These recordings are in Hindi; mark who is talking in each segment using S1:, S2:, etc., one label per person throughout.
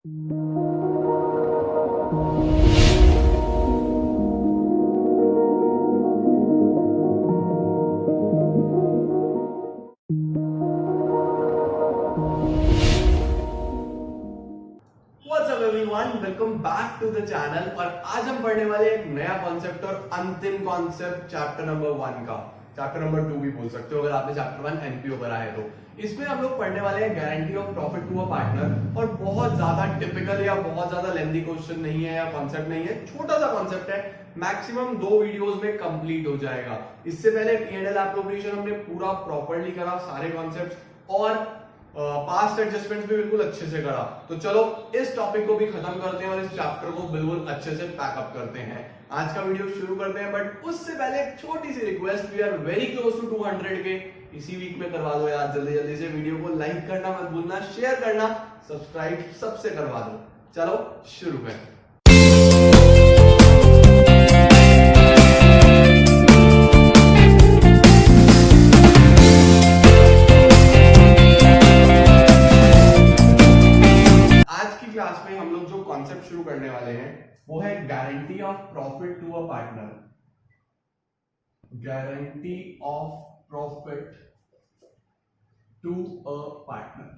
S1: Welcome back to the channel. और आज हम पढ़ने वाले एक नया कॉन्सेप्ट और अंतिम कॉन्सेप्ट चैप्टर नंबर 1 का, चैप्टर नंबर 2 भी बोल सकते हो अगर आपने चैप्टर 1 एनपीओ करा है तो। इसमें हम लोग पढ़ने वाले हैं guarantee of profit to a partner. और बहुत ज्यादा टिपिकल या बहुत ज्यादा लेंथी क्वेश्चन नहीं है या कॉन्सेप्ट नहीं है, छोटा सा कॉन्सेप्ट है, मैक्सिमम 2 वीडियोस में कंप्लीट हो जाएगा। इससे पहले P&L एप्रोप्रिएशन हमने पूरा प्रॉपर्ली करा, सारे कॉन्सेप्ट्स, और पास्ट एडजस्टमेंट्स भी बिल्कुल अच्छे से करा। तो चलो इस टॉपिक को भी खत्म करते हैं और इस चैप्टर को बिल्कुल अच्छे से पैकअप करते हैं। आज का वीडियो शुरू करते हैं, बट उससे पहले एक छोटी सी request, we are very close to 200 के, इसी वीक में करवा दो यार, जल्दी जल्दी से। वीडियो को लाइक करना मत भूलना, शेयर करना, सब्सक्राइब सबसे करवा दो। चलो शुरू करें। क्लास में हम लोग जो कॉन्सेप्ट शुरू करने वाले हैं वो है guarantee of profit to a partner. Guarantee of profit to a partner.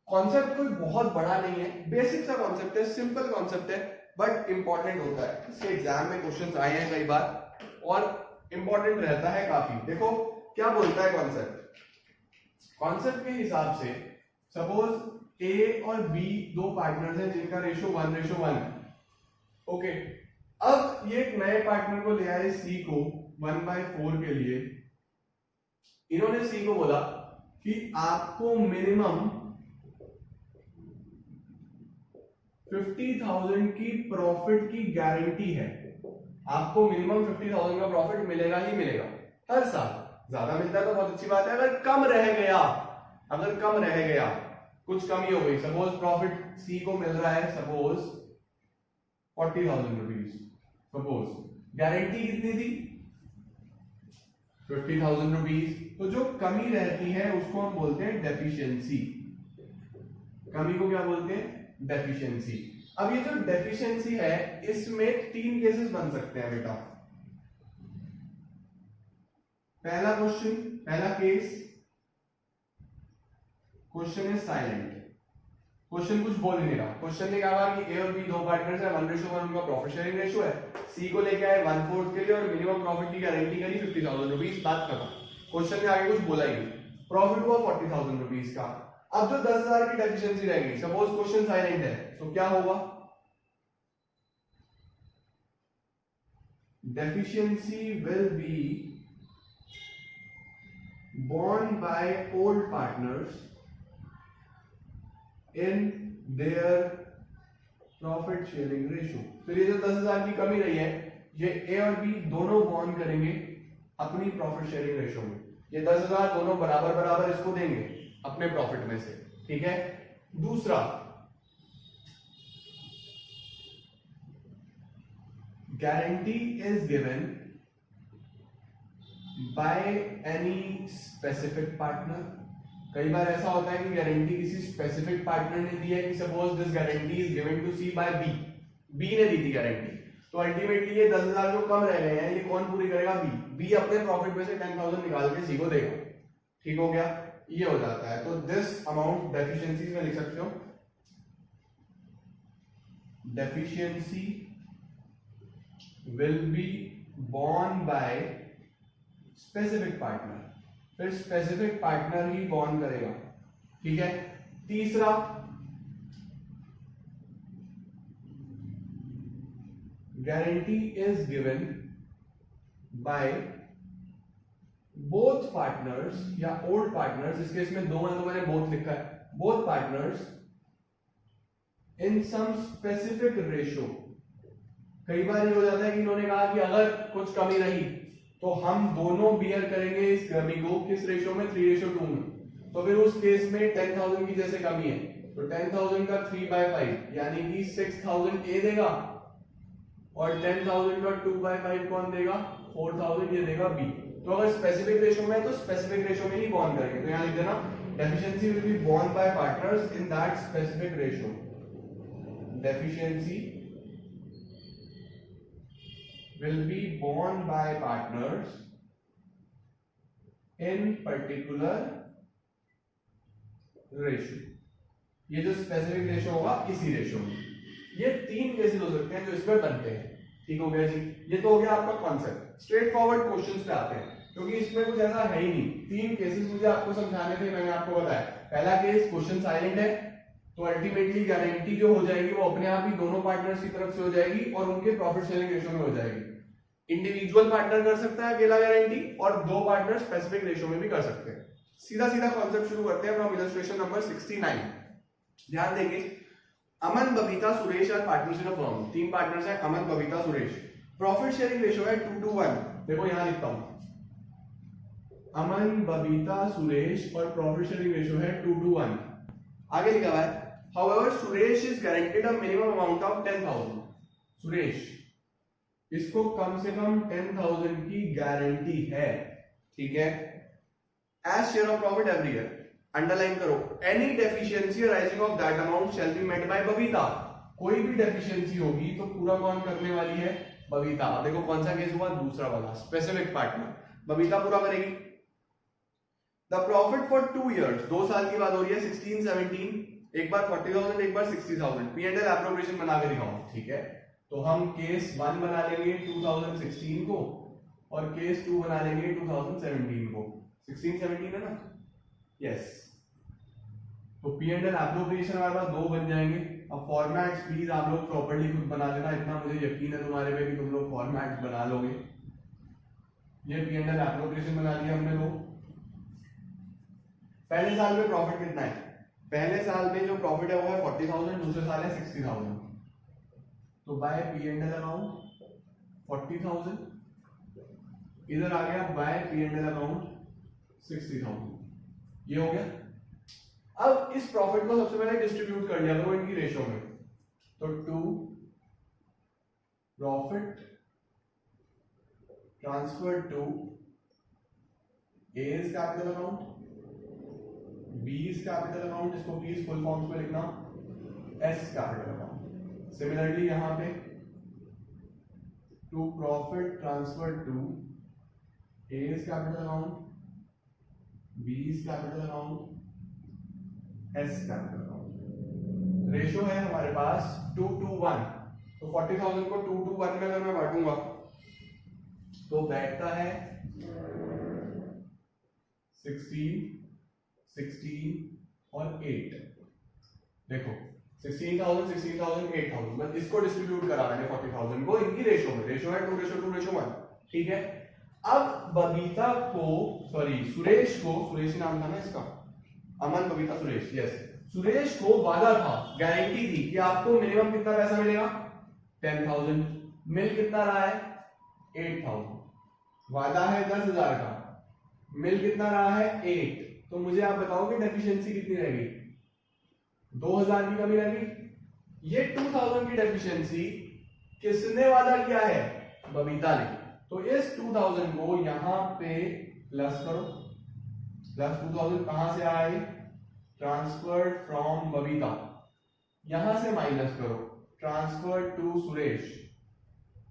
S1: Concept कोई बहुत बड़ा नहीं है, बेसिक सा कॉन्सेप्ट है, सिंपल कॉन्सेप्ट है, बट इंपॉर्टेंट होता है। इसके एग्जाम में क्वेश्चंस आए हैं कई बार और इंपॉर्टेंट रहता है काफी। देखो क्या बोलता है कॉन्सेप्ट। कॉन्सेप्ट के हिसाब से सपोज ए और बी दो पार्टनर्स हैं जिनका रेशो 1:1। ओके, अब ये एक नए पार्टनर को ले आए सी को 1/4 के लिए। इन्होंने सी को बोला कि आपको मिनिमम 50,000 की प्रॉफिट की गारंटी है। आपको मिनिमम 50,000 का प्रॉफिट मिलेगा ही मिलेगा हर साल। ज्यादा मिलता है तो बहुत अच्छी बात है, अगर कम रह गया, कुछ कमी हो गई, सपोज प्रॉफिट सी को मिल रहा है सपोज 40,000 रुपीज, सपोज गारंटी कितनी थी 50,000 रुपीज, तो जो कमी रहती है उसको हम बोलते हैं डेफिशिएंसी। कमी को क्या बोलते हैं? डेफिशिएंसी। अब ये जो डेफिशिएंसी है इसमें 3 केसेस बन सकते हैं बेटा। पहला case, question is silent, question कुछ बोल नहीं रहा। क्वेश्चन ने कहा कि ए और बी दो पार्टनर्स है, 1:1 उनका प्रॉफिट शेयरिंग रेशियो है। सी को लेके आए 1/4 के लिए और मिनिमम प्रॉफिट की गारंटी करी 50,000 रुपीज, बात खत्म। क्वेश्चन ने आगे कुछ बोला ही नहीं, प्रॉफिट हुआ 40,000 रुपीज का। अब जो 10,000 की डेफिशिएंसी रहेगी, सपोज क्वेश्चन साइलेंट है, तो क्या होगा? Deficiency will be borne by old partners in their profit sharing ratio। फिर ये जो 10,000 की कमी रही है, ये ए और बी दोनों बॉर्न करेंगे अपनी प्रॉफिट शेयरिंग रेशियो में। ये 10,000 दोनों बराबर बराबर इसको देंगे अपने प्रॉफिट में से, ठीक है। दूसरा, guarantee is given by any specific partner। कई बार ऐसा होता है कि गारंटी किसी स्पेसिफिक पार्टनर ने दी है, कि suppose this guarantee is given to C by B. B ने दी थी गारंटी, तो अल्टीमेटली ये 10,000 जो कम रह गए हैं ये कौन पूरी करेगा? बी। बी अपने प्रॉफिट में से 10,000 निकाल के सी को देगा, ठीक हो गया, ये हो जाता है। तो दिस अमाउंट डेफिशिएंसी में लिख सकते हो, deficiency will be borne by specific partner. फिर स्पेसिफिक पार्टनर ही बॉन्ड करेगा, ठीक है। तीसरा, guarantee is given by both partners या ओल्ड पार्टनर्स। इस केस में दो है तो मैंने बोथ लिखा है, both partners in some specific ratio. कई बार ये हो जाता है कि इन्होंने कहा कि अगर कुछ कमी रही तो हम दोनों बियर करेंगे इस कमी को, किस रेशियो में? 3:2 में। तो फिर उस केस में 10,000 की जैसे कमी है तो 10,000 का 3/5 यानी कि 6,000 ए देगा, और 10,000 का 2/5 कौन देगा? 4,000 ये देगा बी। तो अगर स्पेसिफिक रेशियो में है तो स्पेसिफिक रेशियो में ही बॉन्ड करेंगे। तो यहाँ लिख देना deficiency will be borne by partners in that specific ratio. Deficiency will be borne by partners in particular ratio. ये जो स्पेसिफिक रेशियो होगा इसी रेशियो में। ये 3 केसेस हो सकते हैं जो इसमें बनते हैं। ठीक हो गया जी, ये तो हो गया आपका कॉन्सेप्ट। स्ट्रेट फॉरवर्ड क्वेश्चंस पे आते हैं, क्योंकि इसमें कुछ ऐसा है ही नहीं। 3 केसेस मुझे आपको समझाने थे, मैंने आपको बताया। पहला केस क्वेश्चन साइलेंट है, तो अल्टीमेटली गारंटी जो हो जाएगी वो अपने आप ही दोनों पार्टनर्स की तरफ से हो जाएगी और उनके प्रॉफिट शेयरिंग रेशियो में हो जाएगी। इंडिविजुअल पार्टनर कर सकता है अकेला गारंटी, और 2 पार्टनर स्पेसिफिक रेशियो में भी कर सकते हैं। सीधा सीधा कॉन्सेप्ट शुरू करते हैं फ्रॉम इलस्ट्रेशन नंबर 69। ध्यान देंगे, Aman, Babita, Suresh are partners in a firm. 3 partners हैं, Aman, Babita, Suresh. Profit sharing ratio है 2:1। देखो यहां लिखता हूं, अमन, बबीता, सुरेश और प्रॉफिट शेयरिंग रेशियो है 2:1। आगे लिखा हुआ है, however Suresh is guaranteed a minimum amount of 10,000। Suresh, इसको कम से कम 10,000 की गारंटी है। ठीक है, as share of profit every year. Underline करो, any deficiency arising of that amount shall be met by Babita. कोई भी डेफिशिएंसी होगी तो पूरा कौन करने वाली है? बबीता। देखो कौन सा केस हुआ? दूसरा वाला, स्पेसिफिक पार्टनर। बबीता पूरा करेगी। द प्रॉफिट फॉर 2 इयर्स, 2 साल की बात हो रही है, 16-17, एक बार 40,000 एक बार 60,000। P&L एप्रोप्रिएशन बना के दिखाऊं। ठीक है, तो हम केस 1 बना लेंगे 2016 को और केस 2 बना लेंगे 2017 को। 16-17 है ना? यस। तो P&L एप्रोप्रिएशन हमारे पास 2 बन जाएंगे। अब फॉर्मेट्स प्लीज आप लोग प्रॉपर्ली खुद बना लेना, इतना मुझे यकीन है तुम्हारे पे कि तुम लोग फॉर्मेट्स बना लोगे। ये P&L एप्रोप्रिएशन बना लिया हमने 2। पहले साल में प्रॉफिट कितना है? पहले साल में जो प्रॉफिट है वो है 40,000, दूसरे साल है 60,000। तो बाय P&L अकाउंट 40,000, इधर आ गया बाय P&L अकाउंट 60,000। ये हो गया। अब इस प्रॉफिट को सबसे पहले डिस्ट्रीब्यूट कर लिया करो इनकी रेशियो में। तो 2 profit transfer to A is capital account, B is capital account, इसको प्लीज फुल फॉर्म्स में लिखना, S कैपिटल अकाउंट। सिमिलरली यहां पे two profit transfer to A is capital account, B is capital account, S capital account. Ratio है हमारे पास 2:1। तो 40,000 को 2:1 में अगर मैं बांटूंगा तो बैठता है 16, 16 और 8। देखो 16,000, 16,000, 8,000, बस इसको डिस्ट्रीब्यूट करा मैंने 40,000 को इनकी रेशियो में। रेशियो है 2:2:1। ठीक है, अब बबीता को, सॉरी सुरेश को, सुरेश नाम था ना इसका, अमन, बबीता, सुरेश। यस, सुरेश को वादा था, गारंटी थी कि आपको मिनिमम कितना पैसा मिलेगा? 10,000। मिल कितना रहा है? 8,000। वादा है 10,000 का, मिल कितना रहा है? 8। तो मुझे आप बताओगे डेफिशिएंसी कितनी रहेगी? 2,000 की कमी रहेगी। ये 2,000 की डेफिशिएंसी किसने वादा किया है? बबीता ने। तो इस 2,000 को यहां पे प्लस करो। प्लस 2,000 कहां से आए? Transferred from Babita. यहां से माइनस करो, ट्रांसफर टू सुरेश।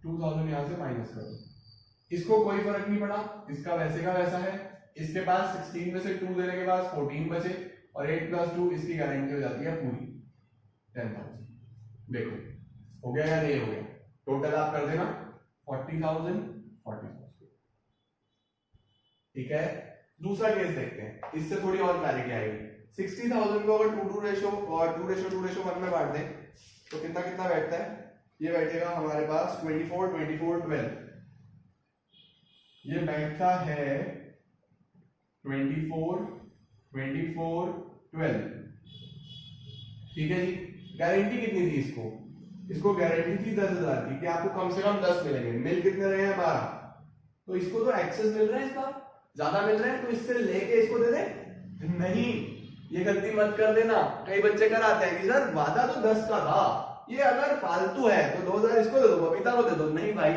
S1: 2,000 यहां से माइनस करो। इसको कोई फर्क नहीं पड़ा, इसका वैसे का वैसा है। इसके पास 16 में से 2 देने के बाद 14 बचे और 8 + 2 इसकी गारंटी हो जाती है पूरी 10,000। देखो हो गया या नहीं हो गया? टोटल आप कर देना 40,000, 40,000। ठीक है, दूसरा केस देखते हैं, इससे थोड़ी और क्लैरिटी आएगी। 60,000 को अगर 2:2 रेशियो और 2:2:1 में बांट दें तो कितना कितना बैठता है? ये बैठेगा हमारे पास 24, 24, 12। ये बैठता है 24, 24, 12। ठीक है जी। गारंटी कितनी थी इसको? इसको गारंटी थी 10,000 की कि आपको कम से कम 10 मिलेंगे। मिल कितने रहे हैं? 12। तो इसको तो एक्सेस मिल रहा है, इसका ज्यादा मिल रहा है, तो इससे लेके इसको दे दे? नहीं, ये गलती मत कर देना। कई बच्चे कराते हैं कि सर वादा तो 10 का था, ये अगर फालतू है तो 2,000 इसको दे दो, बबीता को दे दो। नहीं भाई,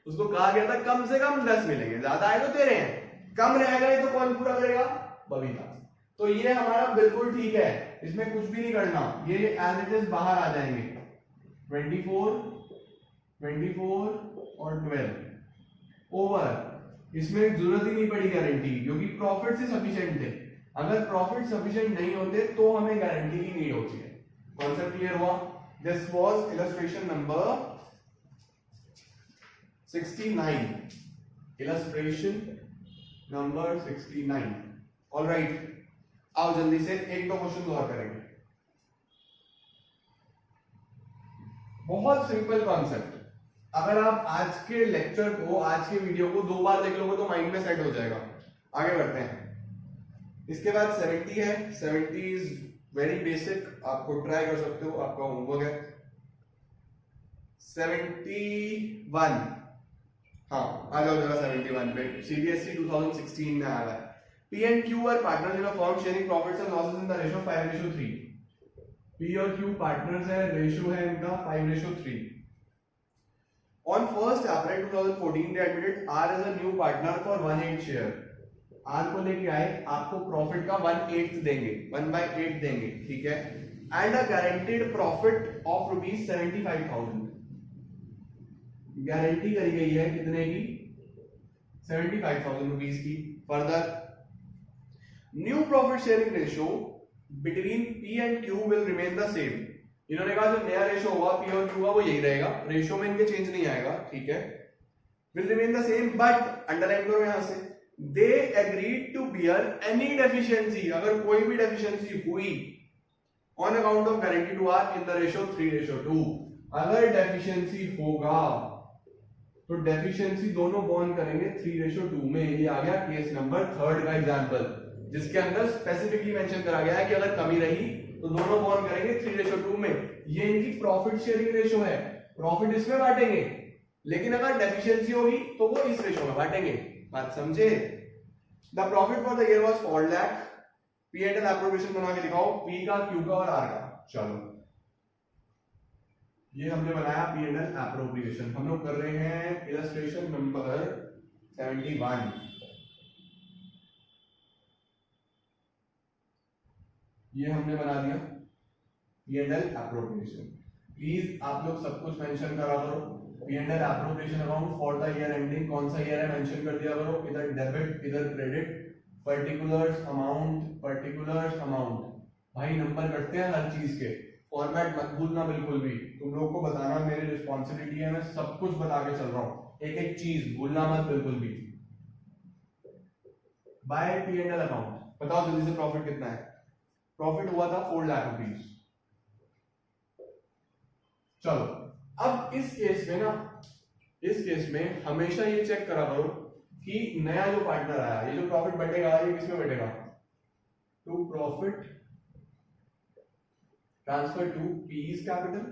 S1: उसको कहा गया था कम से कम 10 मिलेंगे, ज्यादा आए तो दे रहे हैं, कम रहेगा ये तो कौन पूरा करेगा? बबीता। तो ये हमारा बिल्कुल ठीक है, इसमें कुछ भी नहीं करना, ये एज इट इज बाहर आ जाएंगे 24 और 12 ओवर, इसमें जरूरत ही नहीं पड़ी गारंटी क्योंकि प्रॉफिट से सफिशिएंट थे। अगर प्रॉफिट सफिशिएंट नहीं होते तो हमें गारंटी की नीड होती है। कॉन्सेप्ट क्लियर हुआ? This was illustration number 69, illustration number 69। Alright, आओ जल्दी से एक दो क्वेश्चन और करेंगे। बहुत सिंपल कॉन्सेप्ट, अगर आप आज के लेक्चर को, आज के वीडियो को 2 बार देख लोगे तो माइंड में सेट हो जाएगा। आगे बढ़ते हैं। इसके बाद 70 है। 70 इज वेरी बेसिक, आपको ट्राई कर सकते हो, आपका होमवर्क है। 71, हाँ आ जाओ जरा 71 पे। CBSE 2016 में आया है। P and Q are partners in a firm sharing profits and losses in the ratio 5:3। P और Q पार्टनर्स है, रेशियो है इनका 5:3। On 1st April 2014 they admitted R as a new partner for 1/8 share। R को लेके आए, आपको प्रॉफिट का 1/8 देंगे, 1/8 देंगे, ठीक है। And a guaranteed profit of ₹75,000, guarantee करी गई है कितने की? 75,000 रुपीज की। Further new profit sharing ratio between P and Q will remain the same. इन्होंने कहा जो नया रेशियो होगा P और Q का वो यही रहेगा, रेशियो में इनके चेंज नहीं आएगा, ठीक है। Will remain the same but underline करो यहां से, they agreed to bear any deficiency, अगर कोई भी डेफिशिएंसी हुई on account of guarantee to R in the ratio 3:2। अगर डेफिशिएंसी होगा तो डेफिशिएंसी दोनों बॉर्न करेंगे 3:2 में। ये आ गया केस नंबर 3 का एग्जांपल, जिसके अंदर स्पेसिफिकली मेंशन करा गया है कि अगर कमी रही तो दोनों बॉर्न करेंगे 3:2 में। ये इनकी प्रॉफिट शेयरिंग रेशियो है, प्रॉफिट इसमें बांटेंगे, लेकिन अगर डेफिशिएंसी होगी तो वो इस रेशियो में बांटेंगे। बात समझे? The profit for the year was 4 lakh. P&L appropriation बना के दिखाओ, P का, Q का और R का। चलो ये हमने बनाया P&L एप्रोप्रिएशन। हम लोग कर रहे हैं इलस्ट्रेशन नंबर 71। ये हमने बना दिया P&L एप्रोप्रिएशन। प्लीज आप लोग सब कुछ मेंशन करा करो। P&L appropriation account for the year ending, कौन सा ईयर है मेंशन कर दिया करो, इधर डेबिट इधर क्रेडिट, पर्टिकुलर्स अमाउंट। भाई नंबर करते हैं हर चीज के, फॉर्मेट मत भूलना बिल्कुल भी। तुम लोग को बताना मेरी रिस्पॉन्सिबिलिटी है, मैं सब कुछ बता के चल रहा हूँ, एक एक चीज भूलना मत बिल्कुल भी। बाय P&L अकाउंट बताओ जल्दी से प्रॉफिट कितना है? प्रॉफिट हुआ था 4 लाख रुपीज। चलो अब इस केस में हमेशा ये चेक करा करो कि नया जो पार्टनर आया, ये जो प्रॉफिट बटेगा ये किसमें बटेगा? To profit transfer to P's capital,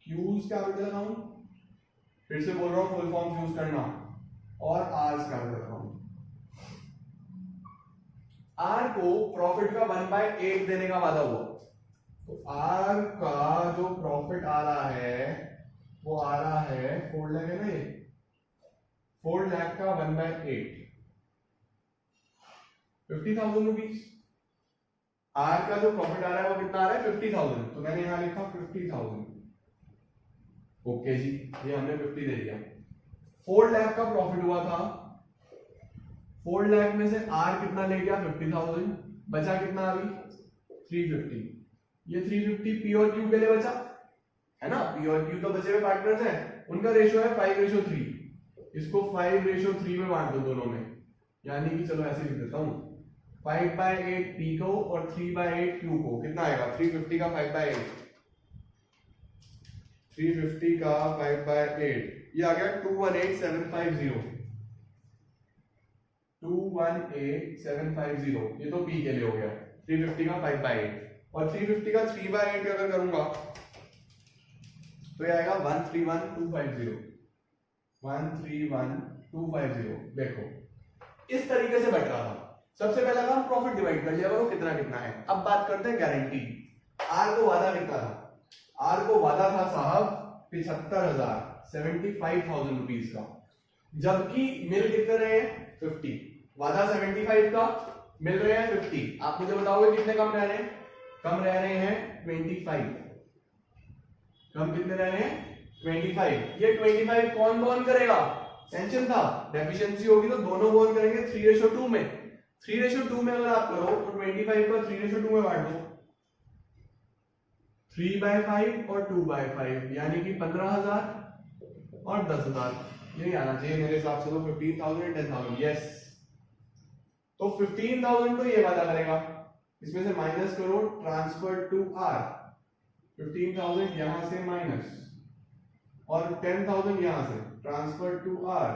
S1: Q's capital account, फिर से बोल रहा हूं फुल फॉर्म्स यूज करना, और R's कैपिटल अकाउंट। R को प्रॉफिट का 1/8 देने का वादा हुआ, तो R का जो प्रॉफिट आ रहा है वो आ रहा है 4 लाख है ना, ये 4 लाख का 1/8 50,000 रुपीज। R का जो प्रॉफिट आ रहा है वो कितना आ रहा है? 50,000। तो मैंने यहां लिखा 50,000। ओके जी, ये हमने 50 दे दिया। 4 लाख का प्रॉफिट हुआ था, 4 लाख में से R कितना ले गया? 50,000। बचा कितना अभी? 350। ये 350 P और Q के लिए बचा है ना, P और Q तो बचे हुए पार्टनर्स हैं, उनका रेशियो है 5:3। इसको 5:3 में बांट दो दोनों में, यानी कि चलो ऐसे लिख देता हूं, 5/8 P को और 3/8 Q को। कितना आएगा? 350 का 5/8, 350 का 5/8, ये आ गया 218,750। 218,750 ये तो P के लिए हो गया। 350 का 5/8 और 350 का 3/8 अगर करूंगा तो ये आएगा 131,250। 131,250। देखो इस तरीके से बट रहा था। सबसे पहला काम प्रॉफिट डिवाइड कर लिया करो कितना कितना है। अब बात करते हैं गारंटी। आर को वादा कितना था? आर को वादा था साहब 75,000 75,000 रुपीज का, जबकि मिल कितने रहे? 50। वादा 75 का, मिल रहे हैं 50। आप मुझे बताओगे कितने कम रह रहे हैं? कम रह रहे हैं 25। कम कितने रह रहे हैं? 25। ये 25 कौन बॉर्न करेगा? टेंशन था, डेफिशिएंसी होगी तो दोनों बॉर्न करेंगे 3:2 में। 3:2 में अगर आप करो तो 25 को 3:2 में बांट दो, 3/5 और 2/5, यानी कि 15,000 और 10,000। यही आना चाहिए मेरे हिसाब से। तो 15,000 10,000, यस। तो 15,000 तो ये वाला करेगा, इसमें से माइनस करो, ट्रांसफर टू आर। 15,000 यहां से माइनस और 10,000 यहां से ट्रांसफर टू आर।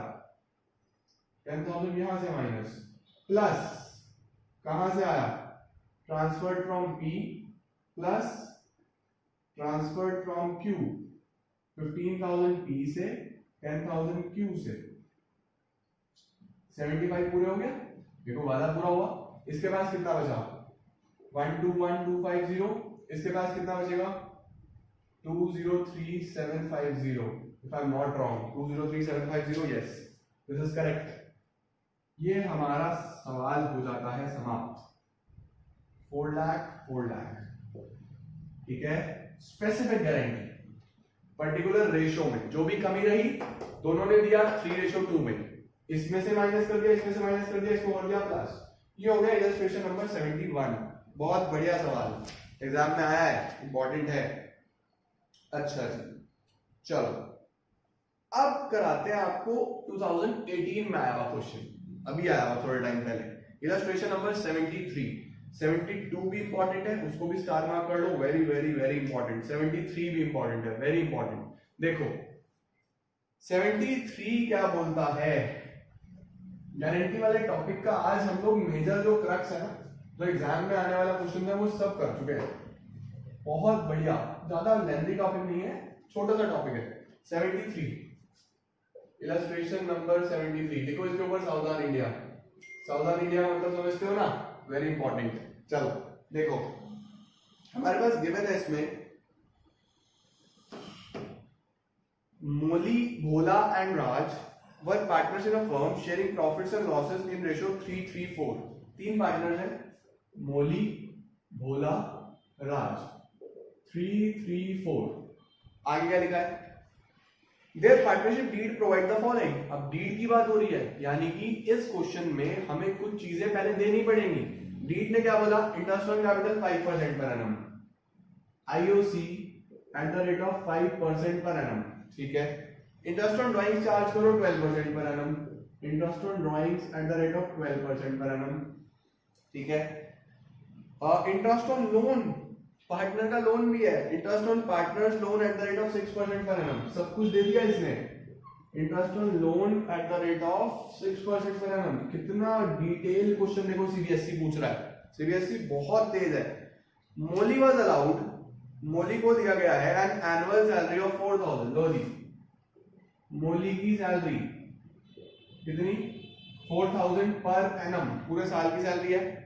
S1: 10,000 यहां से माइनस, प्लस कहां से आया? Transferred from P plus transferred from Q. 15,000 P से, 10,000 क्यू से। 75 पूरे हो गया, देखो वादा पूरा हुआ। इसके पास कितना बचा? 121,250। इसके पास कितना बचेगा? 203,750। if I'm not wrong, 203,750, yes, this is correct। ये हमारा सवाल हो जाता है समाप्त। 4 लाख 4 लाख, ठीक है। स्पेसिफिक गारंटी पर्टिकुलर रेशो में जो भी कमी रही दोनों ने दिया 3:2 में। इसमें से माइनस कर दिया, इसमें से माइनस कर दिया, इसको कर दिया प्लस। ये हो गया इलस्ट्रेशन नंबर 71। बहुत बढ़िया सवाल, एग्जाम में आया है, इंपॉर्टेंट है। अच्छा जी, चलो अब कराते हैं आपको 2018 में आया हुआ क्वेश्चन, अभी आया हुआ थोड़े टाइम पहले। Illustration number 73। 72 भी इंपॉर्टेंट है, उसको भी स्टार मार्क कर लो, वेरी वेरी वेरी इंपॉर्टेंट। 73 भी इंपॉर्टेंट है, वेरी इंपॉर्टेंट। देखो 73 क्या बोलता है, गारंटी वाले टॉपिक का आज हम लोग मेजर जो क्रक्स है ना, जो एग्जाम में आने वाला क्वेश्चन है, वो सब कर चुके हैं। बहुत बढ़िया, ज्यादा लेंथी टॉपिक नहीं है, छोटा सा टॉपिक है। 73 इलस्ट्रेशन नंबर 73। देखो इसके ऊपर साउदर्न इंडिया, साउदर्न इंडिया मतलब समझते हो ना, वेरी इंपॉर्टेंट। चलो देखो हमारे पास गिवन है इसमें Moli, Bhola and Raj were partners in a firm sharing profits and losses in ratio 3:3:4। तीन पार्टनर्स हैं, मोली, भोला, राज। 3:3:4। आगे क्या लिखा है? Their partnership deed provide the following। अब डीड की बात हो रही है, यानी कि इस क्वेश्चन में हमें कुछ चीजें पहले देनी पड़ेंगी। डीड ने क्या बोला? Interest on capital 5% per annum, IOC at the rate of 5% per annum, ठीक है। इंटरेस्ट ऑन ड्राइंग्स चार्ज करो 12% per annum, interest on drawings at the rate of 12% per annum, ठीक है। इंटरेस्ट ऑन लोन, पार्टनर का लोन भी है, interest on partners loan at the rate of 6% per annum, सब कुछ दे दिया इसने। Interest on loan at the rate of 6% per annum. कितना डिटेल क्वेश्चन देखो सीबीएसई पूछ रहा है, सीबीएसई बहुत तेज है। मोली वाज अलाउड, मोली को दिया गया है एन एनुअल सैलरी ऑफ 4,000। लो जी, मोली की सैलरी कितनी? 4,000 पर एनम, पूरे साल की सैलरी है।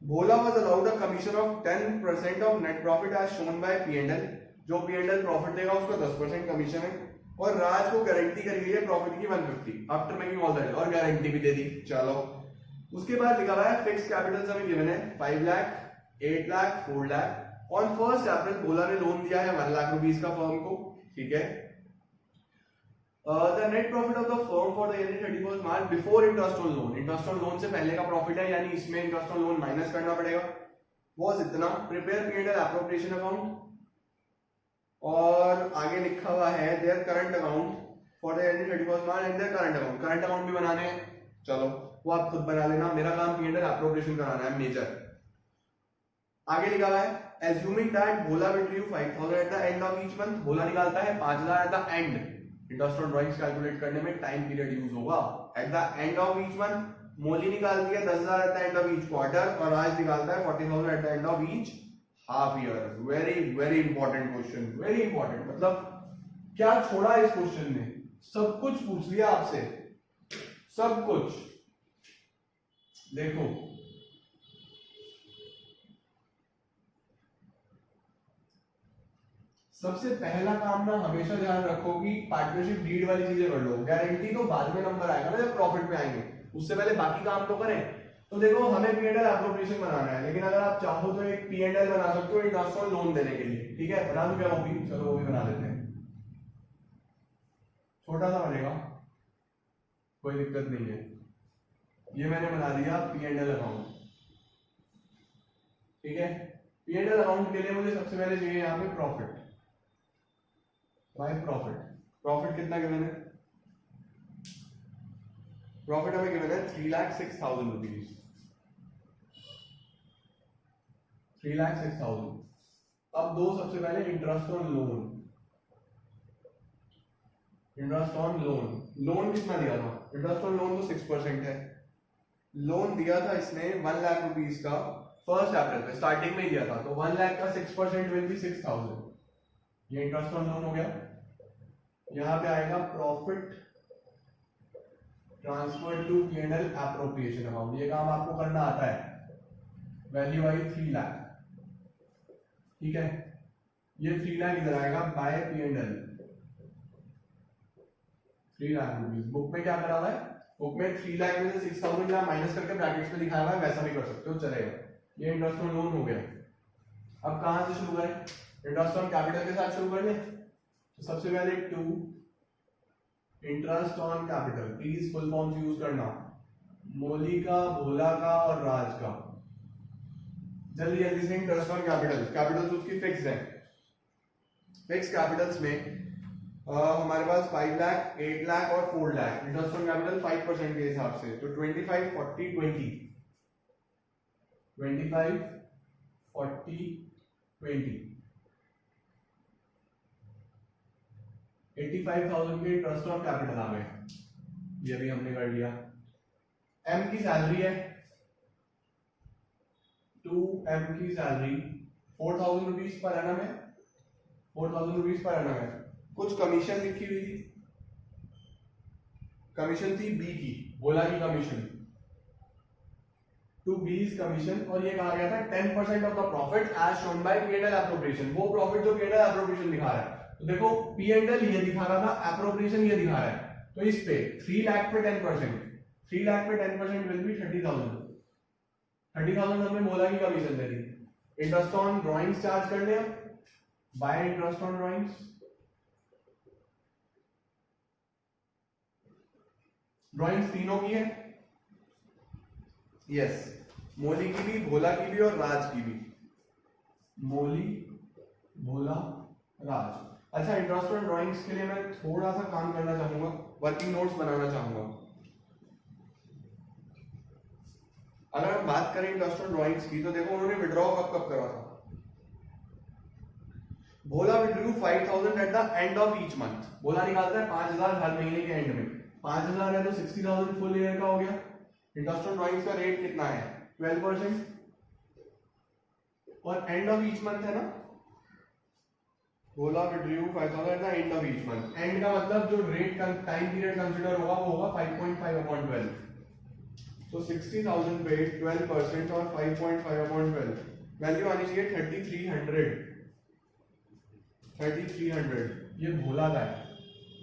S1: भोला was allowed a commission of 10% of net profit as shown by P&L। जो P&L प्रॉफिट देगा उसका 10% कमीशन है। और राज को गारंटी करी गई है प्रॉफिट की 150 आफ्टर मेकिंग ऑल दैट, और गारंटी भी दे दी। चलो उसके बाद लिखा हुआ है फिक्स कैपिटल हमें गिवन है 5 लाख, 8 लाख, 4 लाख। ऑन 1 अप्रैल भोला ने लोन दिया है 1 लाख रुपीस का फर्म को, ठीक है। The net profit of the firm for the year 31st March before interest on loan, interest on loan से पहले का प्रॉफिट है, यानी इसमें इंटरेस्ट ऑन लोन माइनस करना पड़ेगा, was इतना। प्रिपेयर P&L एप्रोप्रिएशन अकाउंट, और आगे लिखा हुआ है their current account for the year 31st March and their current account। Current account भी बनाने हैं, चलो वो आप खुद बना लेना, मेरा काम P&L एप्रोप्रिएशन कराना है, मेजर। आगे लिखा हुआ है assuming that Bhola will due 5,000 at the end of each month। भोला निकालता है 5,000 at the end, interest on drawings calculate करने में टाइम पीरियड यूज होगा। At the end of each month Moli निकालती है 10,000 at the end of each quarter, और आज निकालता है 40,000 at the end of each half year. Very very important question, very important. मतलब क्या छोड़ा इस क्वेश्चन में? सब कुछ पूछ लिया आपसे, सब कुछ। देखो सबसे पहला काम ना हमेशा ध्यान रखो कि पार्टनरशिप डीड वाली चीजें कर लो। गारंटी तो बाद में नंबर आएगा ना, जब प्रॉफिट में आएंगे। उससे पहले बाकी काम तो करें। तो देखो हमें P&L एप्रोप्रिएशन बनाना है, लेकिन अगर आप चाहो तो एक P&L बना सकते हो इंटरेस्ट लोन देने के लिए, ठीक है? बना दूं क्या वो भी? चलो वो भी बना लेते हैं, छोटा सा बनेगा, कोई दिक्कत नहीं है। ये मैंने बना दिया P&L अकाउंट, ठीक है? P&L अकाउंट के लिए मुझे सबसे पहले चाहिए यहाँ पे प्रॉफिट, बाय प्रॉफिट। प्रॉफिट कितना गिवन है? प्रॉफिट हमें गिवन है 3,06,000 रुपीज, 3,06,000। अब दो सबसे पहले interest on loan, interest on loan. Loan कितना दिया था? इंटरेस्ट ऑन लोन तो 6% है। लोन दिया था इसने 1 लाख रुपीज का 1 अप्रैल पे, स्टार्टिंग में ही दिया था, तो 1 लाख का 6% विल बी 6,000। ये इंटरेस्ट ऑन लोन हो गया। यहां पे आएगा profit transfer to P&L appropriation account. ये काम आपको करना आता है। वैल्यू आई 3 लाख, ठीक है? ये 3 लाख इधर आएगा bye P&L, 3 lakh rupees. Book में क्या करा हुआ है? बुक में 3 लाख में से 6,000 यहाँ माइनस करके ब्रैकेट्स में लिखा हुआ है, वैसा भी कर सकते हो, चलेगा। ये इंटरेस्ट ऑन लोन हो गया। अब कहां से शुरू करें? इंटरेस्ट ऑन कैपिटल के साथ शुरू कर लें। तो सबसे पहले 2 interest on capital, please full forms use करना, मोली का, भोला का और राज का। जल्दी जल्दी से इंटरेस्ट ऑन कैपिटल। कैपिटल्स उसकी फिक्स है। फिक्स कैपिटल्स में हमारे पास 5 लाख, 8 लाख और 4 लाख। इंटरेस्ट ऑन कैपिटल 5% के हिसाब से, तो 25, 40, 20, 25, 40, 20, 85,000 के इंटरेस्ट ऑन कैपिटल आ गए। ये भी हमने कर लिया। एम की सैलरी है 2M की सैलरी 4,000 रुपीज पर एनम है, 4,000 रुपीज पर एनम है। कुछ कमीशन लिखी हुई थी, कमीशन थी बी की, बोला की कमीशन, टू बीज कमीशन, और ये कहा गया था 10% of the profit as shown by P&L appropriation. वो प्रॉफिट जो P&L एप्रोप्रिएशन दिखा रहा है, तो देखो P&L ये दिखा रहा था, एप्रोप्रिएशन ये दिखा रहा है, तो इस पे 3 लाख पे 10%, 3 लाख पे 10% विल बी 30,000। 30,000 हमने बोला की commission they the. Interest on drawings charge कर लिया bye interest on drawings. Drawings तीनों की है, यस, मोली की भी, भोला की भी और राज की भी। मोली, भोला, राज। अच्छा, इंटरेस्ट ऑन ड्राइंग्स के लिए मैं थोड़ा सा काम करना चाहूंगा, वर्किंग नोट्स बनाना चाहूंगा। अगर हम बात करें इंटरेस्ट ऑन ड्राइंग्स की, तो देखो उन्होंने विड्रॉ कब कब करा था। Bhola withdrew 5,000 at the end of each month. Bhola निकालता है 5,000 हर महीने के एंड में। 5,000 है तो 60,000 फुल ईयर का हो गया। इंटरेस्ट ऑन ड्राइंग्स का रेट कितना है? 12%, और एंड ऑफ ईच मंथ है ना। Bhola withdrew 5,000 at the end of each month. End का मतलब जो रेट का टाइम पीरियड कंसीडर होगा वो होगा 5.5/12। तो 60,000 पे 12% और 5.5/12, वैल्यू आनी चाहिए 3,300। 3,300 ये भोला का है,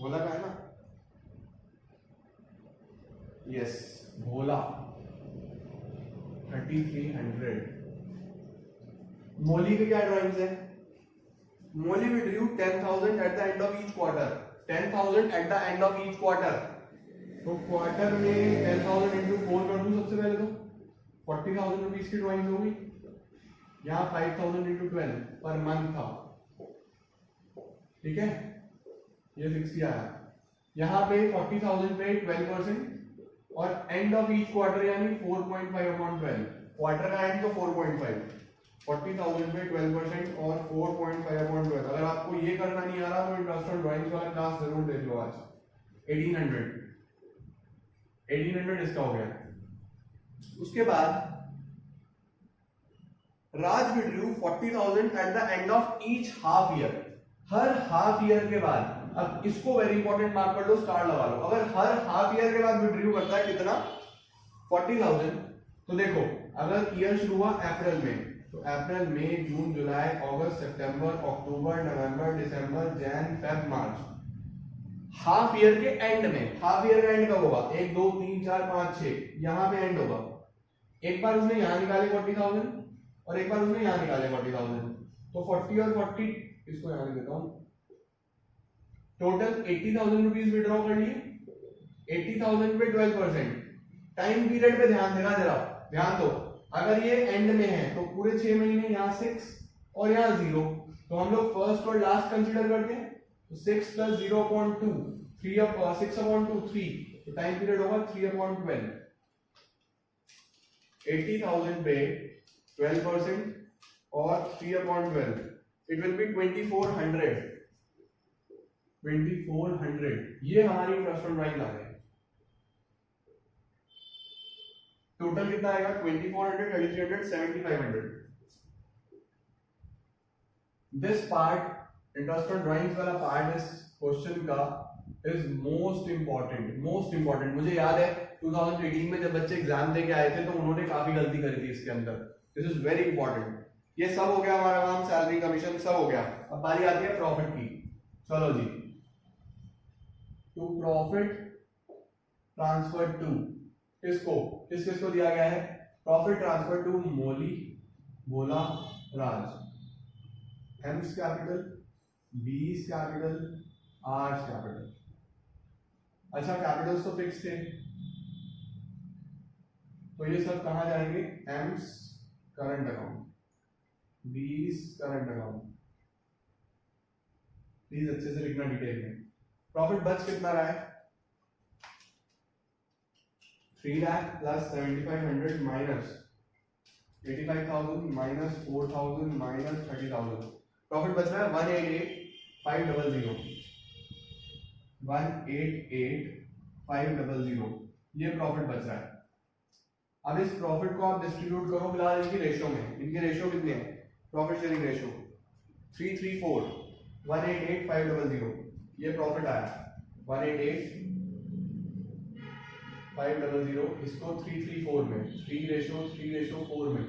S1: भोला का है ना, यस, भोला 3,300। मोली के क्या ड्राइंग्स है? Moli withdrew 10,000 at the end of each quarter, 10,000 at the end of each quarter. तो क्वार्टर में 10,000 इंटू 4 कर दूं सबसे पहले, तो 40,000 रुपीज की ड्राइंग होगी। यहाँ 5,000 इंटू 12 पर मंथ था, ठीक है, ये 60 आया। यहाँ पे 40,000 पे 12% और एंड ऑफ ईच क्वार्टर यानी 4.5/12। क्वार्टर का एंड तो 4.5, 40,000 पे 12% और 4.5/12। अगर आपको ये करना नहीं आ रहा तो इंटरेस्ट ऑन ड्राइंग्स वाला क्लास जरूर देख लो आज। 1800 इसका हो गया। उसके बाद Raj withdrew 40,000 at the end of each half year. हर हाफ ईयर के बाद, अब इसको वेरी इंपॉर्टेंट मार्क कर लो, स्टार लगा लो। अगर हर हाफ ईयर के बाद विड्रू करता है कितना? 40,000। तो देखो अगर ईयर शुरू हुआ अप्रैल में, तो अप्रैल, मई, जून, जुलाई, अगस्त, सितंबर, अक्टूबर, नवंबर, दिसंबर, जैन, फेब, मार्च, हाफ ईयर के एंड में, हाफ ईयर का एंड कब होगा, 1 2 3 4 5 6, यहां पे एंड होगा। एक बार उसने यहां निकाले 40,000 और एक बार उसने यहां निकाले 40,000, तो 40 और 40 इसको यहां लिख देता हूं, टोटल 80,000 रुपीज विड्रॉ कर लिए। 80,000 पे 12%। टाइम पीरियड पे ध्यान देना जरा, ध्यान दो। अगर ये एंड में है तो पूरे 6 महीने, यहाँ 6 और यहाँ 0, तो हम लोग फर्स्ट और लास्ट कंसीडर करते हैं। तो 6 + 0.2, 6/2 3, तो टाइम पीरियड होगा 3/12। 80,000 पे 12% और 3/12, इट विल बी 2400। 2400 ये हमारी इंटरेस्ट ऑन ड्राइंग आ गई। टोटल कितना आएगा, 2400, 3300, 7500। This part, interest on drawings वाला पार्ट इस क्वेश्चन का is most important, most important. मुझे याद है 2018 में जब बच्चे एग्जाम देके आए थे तो उन्होंने काफी गलती करी थी इसके अंदर। This is very important. ये सब हो गया हमारा काम, सैलरी कमीशन सब हो गया। अब बारी आती है प्रॉफिट की। चलो जी, टू प्रॉफिट ट्रांसफर टू, किसको, किस किस को दिया गया है, profit transfer to Moli, Bhola, Raj. M's capital, B's capital, R's capital. अच्छा, कैपिटल्स तो फिक्स थे, तो ये सब कहां जाएंगे, M's current account, B's current account. Please अच्छे से लिखना डिटेल में। प्रॉफिट बच कितना रहा है, 3 lakh plus 7500 minus 85,000 minus 4,000 minus 30,000। Profit बच रहा है 188,500, 188,500, ये प्रॉफिट बच रहा है। अब इस प्रॉफिट को आप डिस्ट्रीब्यूट करो फिलहाल इनकी रेशियो में। इनके रेशियो कितने हैं, प्रॉफिट शेयरिंग रेशियो 3:3:4, 188,500, ये प्रॉफिट आया 188,500, इसको 3:3:4 में, 3:4 में,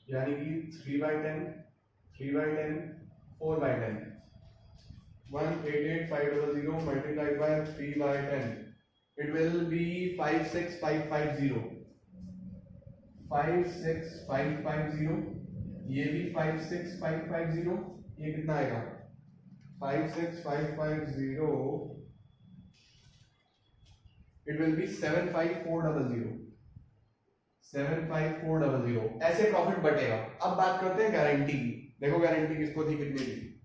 S1: यानी कि 3/10, 3/10, 4/10, 188,500 multiplied by 3/10, it will be 56,550, 56,550, ये भी 56,550, ये कितना आएगा 56,550, it will be 75400, 75400। ऐसे प्रॉफिट बटेगा। अब बात करते हैं गारंटी की। देखो गारंटी किसको थी, कितनी थी,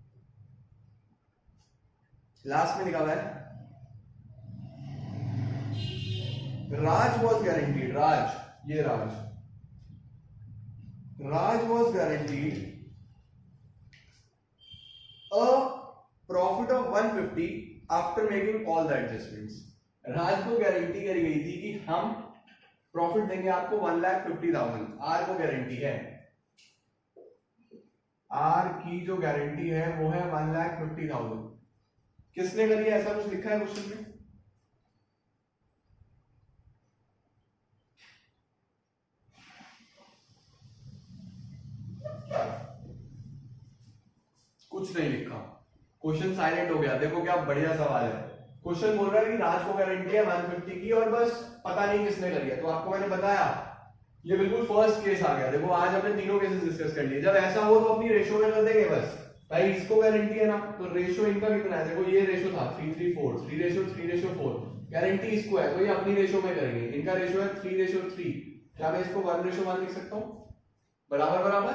S1: लास्ट में लिखा हुआ है राज वॉज गारंटीड, राज, ये Raj was guaranteed a profit of 150 after making all the adjustments. Raj को गारंटी करी गई थी कि हम प्रॉफिट देंगे आपको 1,50,000। आर को गारंटी है, आर की जो गारंटी है वो है 1,50,000। किसने करी है, ऐसा कुछ लिखा है क्वेश्चन में, कुछ नहीं लिखा, क्वेश्चन साइलेंट हो गया। देखो क्या बढ़िया सवाल है। क्वेश्चन बोल रहा है कि राज को गारंटी है 150 की और बस पता नहीं किसने करी है। तो आपको मैंने बताया ये बिल्कुल फर्स्ट केस आ गया। देखो आज हमने तीनों केसेस डिस्कस कर लिए। जब ऐसा हो तो अपनी रेशियो में कर देंगे बस। भाई इसको गारंटी है ना, तो रेशियो इनका कितना है, देखो ये रेशियो था 3:3:4, 3:4, गारंटी इसको है तो ये अपनी रेशियो में करेंगे। इनका रेशियो है 3:3। क्या मैं इसको 1:1 लिख सकता हूँ, बराबर बराबर,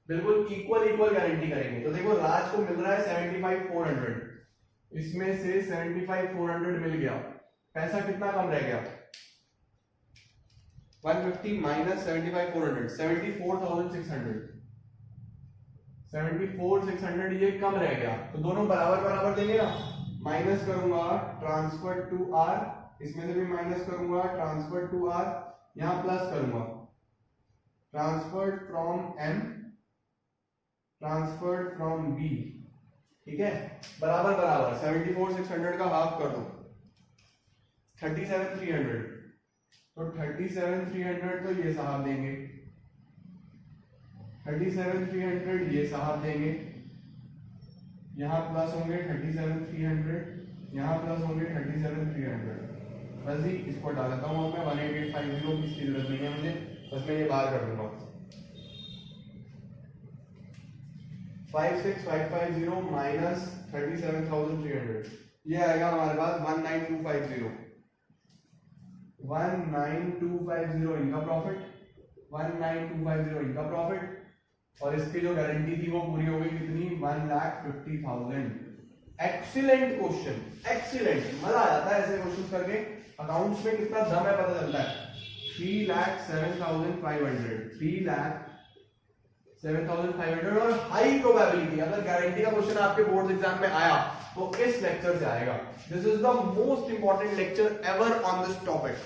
S1: बिल्कुल इक्वल गारंटी करेंगे। तो देखो राज को मिल रहा है 75,400, इसमें से 75,400 मिल गया, पैसा कितना कम रह गया, 150 माइनस 75,400, 74,600, 74,600 ये कम रह गया। तो दोनों बराबर बराबर देंगे ना, माइनस करूंगा ट्रांसफर टू आर, इसमें से भी माइनस करूंगा ट्रांसफर टू आर, यहां प्लस करूंगा transfer from M, transfer from B, ठीक है, बराबर बराबर। 74,600 का हाफ कर दो 37,300, तो 37,300 तो ये साहब देंगे, 37,300 ये साहब देंगे, यहां प्लस होंगे 37,300, यहाँ प्लस होंगे 37,300। बस ही इसको डालता हूँ मैं 18850 की इसकी जरूरत नहीं है मुझे, बस मैं ये बाहर कर दूंगा 56550 माइनस 37,300, ये आएगा हमारे पास 19250। 19250 इनका प्रॉफिट, 19250 इनका प्रॉफिट, और इसकी जो गारंटी थी वो पूरी हो गई कितनी, 1,50,000। एक्सीलेंट क्वेश्चन, एक्सीलेंट, मजा आ जाता है ऐसे क्वेश्चन करके। अकाउंट्स में कितना दम है पता चलता है। 3,07,500, 3,07,500 और हाई प्रोबेबिलिटी, अगर गारंटी का क्वेश्चन आपके बोर्ड एग्जाम में आया तो इस लेक्चर से आएगा। This is the most important lecture ever on this topic.